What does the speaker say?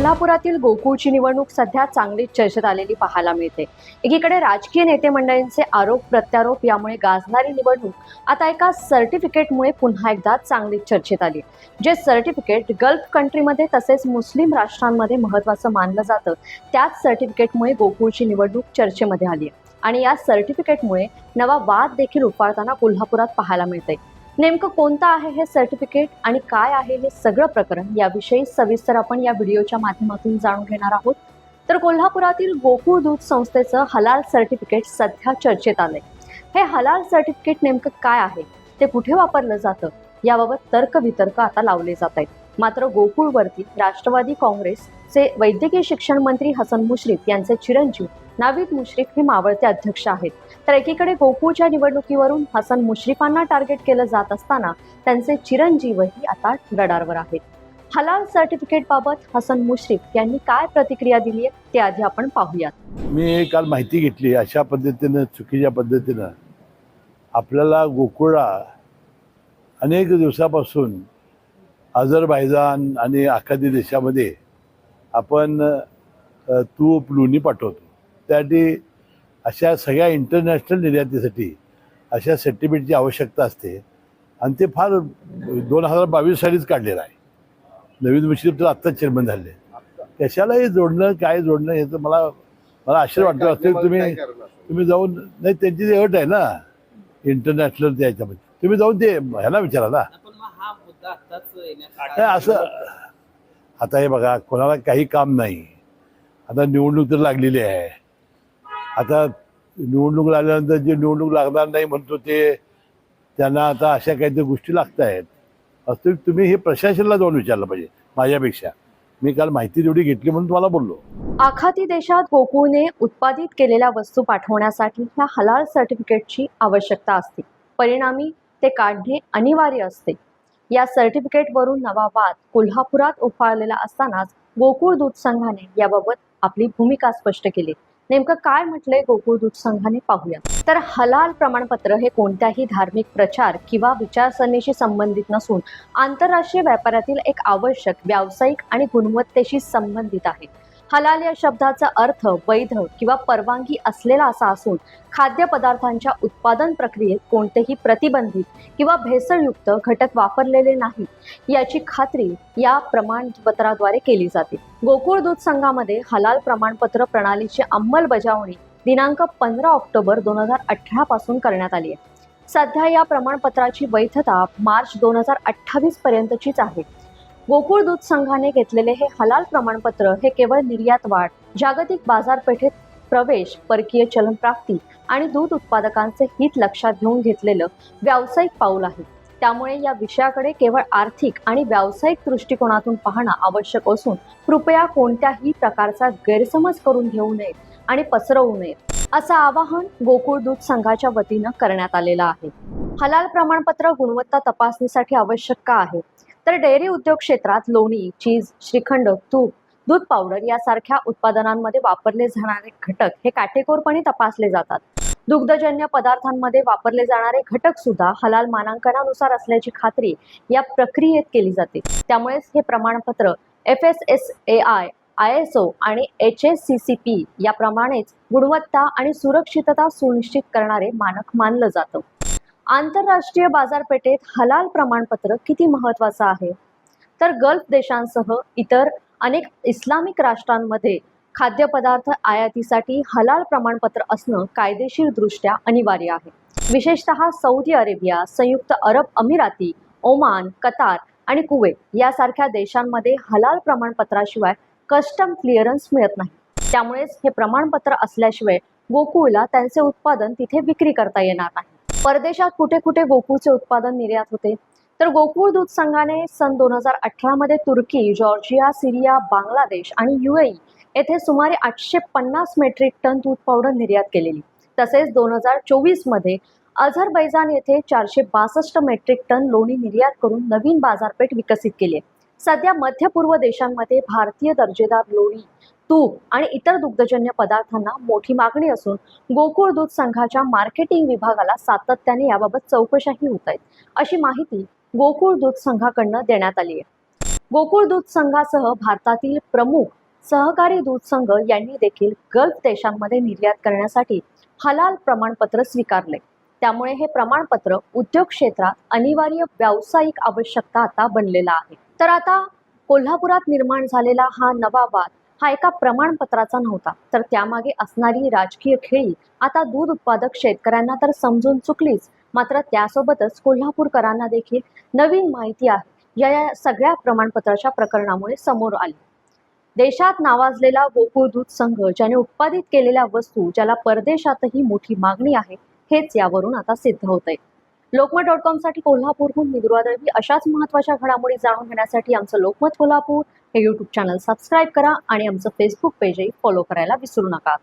कोल्हापुरातील गोकुळची निवडणूक सध्या चांगलीच चर्चेत आलेली पाहायला मिळते। एकीकडे राजकीय नेते मंडळींचे आरोप प्रत्यारोप यामुळे गाजणारी निवडणूक आता एका सर्टिफिकेटमुळे पुन्हा एकदा चांगलीच चर्चेत आली। जे सर्टिफिकेट गल्फ कंट्रीमध्ये तसेच मुस्लिम राष्ट्रांमध्ये महत्त्वाचं मानलं जातं, त्याच सर्टिफिकेटमुळे गोकुळची निवडणूक चर्चेमध्ये आली आहे आणि या सर्टिफिकेटमुळे नवा वाद देखील उफाळताना कोल्हापुरात पाहायला मिळते। नेमकं कोणतं आहे हे सर्टिफिकेट आणि काय आहे हे सगळं प्रकरण याविषयी सविस्तर आपण या व्हिडिओच्या माध्यमातून जाणून घेणार आहोत। तर कोल्हापुरातील गोकुळ दूध संस्थेचं हलाल सर्टिफिकेट सध्या चर्चेत आलंय। हे हलाल सर्टिफिकेट नेमकं काय आहे, ते कुठे वापरलं जातं, याबाबत तर्कवितर्क आता लावले जात आहेत। मात्र गोकुळवरती राष्ट्रवादी काँग्रेसचे वैद्यकीय शिक्षण मंत्री हसन मुश्रीफ यांचे चिरंजीव नावीद मुश्रीफ हे मावळते अध्यक्ष आहेत। तर एकीकडे गोकुळच्या निवडणुकीवरून हसन मुश्रीफांना टार्गेट केलं जात असताना त्यांचे चिरंजीवही आता रडारवर आहेत। हलाल सर्टिफिकेट बाबत हसन मुश्रीफ यांनी काय प्रतिक्रिया दिली आहे ते आधी आपण पाहूयात। मी काल माहिती घेतली, अशा पद्धतीनं चुकीच्या पद्धतीनं आपल्याला गोकुळला अनेक दिवसापासून अझरबैजान आणि आखाती देशामध्ये आपण तूप लोणी पाठवतो। त्यासाठी अशा सगळ्या इंटरनॅशनल निर्यातीसाठी अशा सर्टिफिकेटची आवश्यकता असते आणि ते फार 2022 सालीच काढलेलं आहे। नवीन मुश्रीफ तर आत्ताच चेअरमन झाले, कशाला हे जोडणं काय जोडणं हे तर मला आश्चर्य वाटतं असते। तुम्ही जाऊन नाही, त्यांची जी अट आहे ना इंटरनॅशनल त्याच्यामध्ये, तुम्ही जाऊन ते ह्याला विचारा ना। असं आता हे बघा, कोणाला काही काम नाही, आता निवडणूक तर लागलेली आहे। आता निवडणूक लागल्यानंतर जे निवडणूक लागणार नाही म्हणतो ते त्यांना आता अशा काहीतरी गोष्टी लागत आहेत। असं तुम्ही हे प्रशासनाला जाऊन विचारलं पाहिजे माझ्यापेक्षा। मी काल माहिती तेवढी घेतली म्हणून तुम्हाला बोललो। आखाती देशात गोकुळने उत्पादित केलेल्या वस्तू पाठवण्यासाठी ह्या हलाल सर्टिफिकेटची आवश्यकता असते, परिणामी ते काढणे अनिवार्य असते। या सर्टिफिकेटवरून नवा वाद कोल्हापुरात उफाळलेला असतानाच गोकुळ दूध संघाने याबाबत आपली भूमिका स्पष्ट केली। नेमकं काय म्हटलंय गोकुळ दूध संघाने पाहूया। तर हलाल प्रमाणपत्र हे कोणत्याही धार्मिक प्रचार किंवा विचारसरणीशी संबंधित नसून आंतरराष्ट्रीय व्यापारातील एक आवश्यक व्यावसायिक आणि गुणवत्तेशी संबंधित आहे। हलाल या शब्दाचा अर्थ वैध किंवा परवानगी असलेला असा असून खाद्यपदार्थांच्या उत्पादन प्रक्रियेत कोणतेही प्रतिबंधित किंवा भेसळयुक्त घटक वापरलेले नाही याची खात्री या प्रमाणपत्राद्वारे केली जाते। गोकुळ दूध संघामध्ये हलाल प्रमाणपत्र प्रणालीची अंमलबजावणी दिनांक 15 ऑक्टोबर 2018 पासून करण्यात आली आहे। सध्या या प्रमाणपत्राची वैधता मार्च 2028 पर्यंतचीच आहे। गोकुळ दूध संघाने घेतलेले हे हलाल प्रमाणपत्र हे केवळ निर्यात वाढ, जागतिक बाजारपेठेत प्रवेश, परकीय चलन प्राप्ती आणि दूध उत्पादकांचे हित लक्षात घेऊन घेतलेलं व्यावसायिक पाऊल आहे। त्यामुळे या विषयाकडे केवळ आर्थिक आणि व्यावसायिक दृष्टिकोनातून पाहणं आवश्यक असून कृपया कोणत्याही प्रकारचा गैरसमज करून घेऊ नये आणि पसरवू नये, असं आवाहन गोकुळ दूध संघाच्या वतीनं करण्यात आलेलं आहे। हलाल प्रमाणपत्र गुणवत्ता तपासणीसाठी आवश्यक का आहे? तर डेअरी उद्योग क्षेत्रात लोणी, चीज, श्रीखंड, तूप, दूध पावडर यासारख्या उत्पादनांमध्ये वापरले जाणारे घटक हे काटेकोरपणे तपासले जातात। दुग्धजन्य पदार्थांमध्ये वापरले जाणारे घटक सुद्धा हलाल मानांकनानुसार असल्याची खात्री या प्रक्रियेत केली जाते। त्यामुळेच हे प्रमाणपत्र FSSAI, ISO आणि HACCP याप्रमाणेच गुणवत्ता आणि सुरक्षितता सुनिश्चित करणारे मानक मानलं जातं। आंतरराष्ट्रीय बाजारपेठेत हलाल प्रमाणपत्र किती महत्त्वाचं आहे? तर गल्फ देशांसह इतर अनेक इस्लामिक राष्ट्रांमध्ये खाद्यपदार्थ आयातीसाठी हलाल प्रमाणपत्र असणं कायदेशीरदृष्ट्या अनिवार्य आहे। विशेषतः सौदी अरेबिया, संयुक्त अरब अमिराती, ओमान, कतार आणि कुवेत यासारख्या देशांमध्ये हलाल प्रमाणपत्राशिवाय कस्टम क्लिअरन्स मिळत नाही। त्यामुळेच हे प्रमाणपत्र असल्याशिवाय गोकुळला त्यांचे उत्पादन तिथे विक्री करता येणार नाही। परदेशात कुठे कुठे गोकुळचे उत्पादन निर्यात होते? तर गोकुळ दूध संघाने सन 2018 मध्ये तुर्की, जॉर्जिया, सिरिया, बांगलादेश आणि UAE येथे सुमारे 850 मेट्रिक टन दूध पावडर निर्यात केलेली। तसेच 2024 मध्ये अझरबैजान येथे 462 मेट्रिक टन लोणी निर्यात करून नवीन बाजारपेठ विकसित केली आहे। सध्या मध्य पूर्व देशांमध्ये भारतीय दर्जेदार लोणी, तूप आणि इतर दुग्धजन्य पदार्थांना मोठी मागणी असून गोकुळ दूध संघाच्या मार्केटिंग विभागाला सातत्याने याबाबत चौकशाही होत आहेत, अशी माहिती गोकुळ दूध संघाकडून देण्यात आली आहे। गोकुळ दूध संघासह भारतातील प्रमुख सहकारी दूध संघ यांनी देखील गल्फ देशांमध्ये निर्यात करण्यासाठी हलाल प्रमाणपत्र स्वीकारले. त्यामुळे हे प्रमाणपत्र उद्योग क्षेत्रात अनिवार्य व्यावसायिक आवश्यकता आता बनलेला आहे. तर आता कोल्हापुरात निर्माण झालेला हा नवा वाद हा एका प्रमाणपत्राचा नव्हता, तर त्यामागे असणारी राजकीय खेळी आता दूध उत्पादक शेतकऱ्यांना तर समजून चुकलीच, मात्र त्यासोबतच कोल्हापूरकरांना देखील नवीन माहिती आहे या सगळ्या प्रमाणपत्राच्या प्रकरणामुळे समोर आली. देशात नावाजलेला गोकुळ दूध संघ ज्याने उत्पादित केलेल्या वस्तू ज्याला परदेशातही मोठी मागणी आहे, हेच यावरून आता सिद्ध होतंय. लोकमत.com साठी कोल्हापूरहून मी दुर्वा दळवी. अशाच महत्त्वाच्या घडामोडी जाणून घेण्यासाठी आमचं लोकमत कोल्हापूर हे यूट्यूब चॅनल सबस्क्राईब करा आणि आमचं फेसबुक पेजही फॉलो करायला विसरू नका.